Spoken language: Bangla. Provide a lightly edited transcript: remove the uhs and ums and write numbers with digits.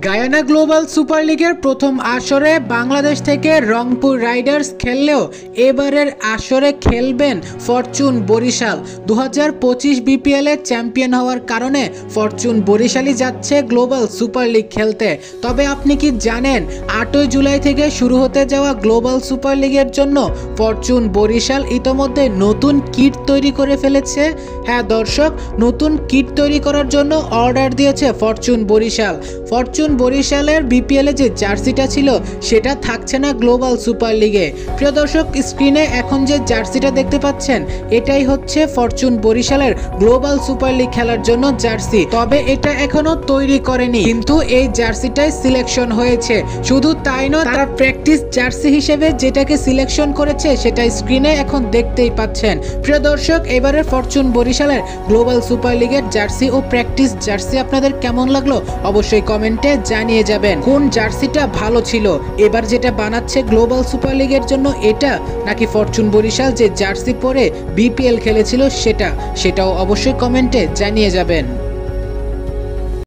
গায়ানা গ্লোবাল সুপার লিগের প্রথম আসরে বাংলাদেশ থেকে রংপুর রাইডার্স খেললেও এবারের আসরে খেলবেন ফরচুন বরিশাল। 2025 বিপিএল এ চ্যাম্পিয়ন হওয়ার কারণে ফরচুন বরিশালই যাচ্ছে গ্লোবাল সুপার লিগ খেলতে। তবে আপনি কি জানেন 8 জুলাই থেকে শুরু হতে যাওয়া গ্লোবাল সুপার লিগের জন্য ফরচুন বরিশাল ইতোমধ্যে নতুন কিট তৈরি করে ফেলেছে। হ্যাঁ দর্শক, নতুন কিট তৈরি করার জন্য অর্ডার দিয়েছে ফরচুন বরিশাল। ফরচুন বরিশালের বিপিএল এ যে জার্সিটা ছিল সেটা থাকছে না গ্লোবাল সুপার লিগে। প্রিয় দর্শক, স্ক্রিনে এখন যে জার্সিটা দেখতে পাচ্ছেন এটাই হচ্ছে ফরচুন বরিশালের গ্লোবাল সুপার লিগ খেলার জন্য জার্সি। তবে এটা এখনো তৈরি করেনি, কিন্তু এই জার্সিটাই সিলেকশন হয়েছে। শুধু তাই নয়, তারা প্র্যাকটিস জার্সি হিসেবে যেটাকে সিলেকশন করেছে সেটা স্ক্রিনে এখন দেখতেই পাচ্ছেন। প্রিয় দর্শক, এবারের ফরচুন বরিশালের গ্লোবাল সুপার লিগের জার্সি ও প্র্যাকটিস জার্সি আপনাদের কেমন লাগলো অবশ্যই কমেন্টে জানিয়ে যাবেন। কোন জার্সিটা ভালো ছিল, এবার যেটা বানাচ্ছে গ্লোবাল সুপার লিগের জন্য এটা, নাকি ফরচুন বরিশাল যে জার্সি পরে বিপিএল খেলেছিল সেটাও অবশ্যই কমেন্টে জানিয়ে যাবেন।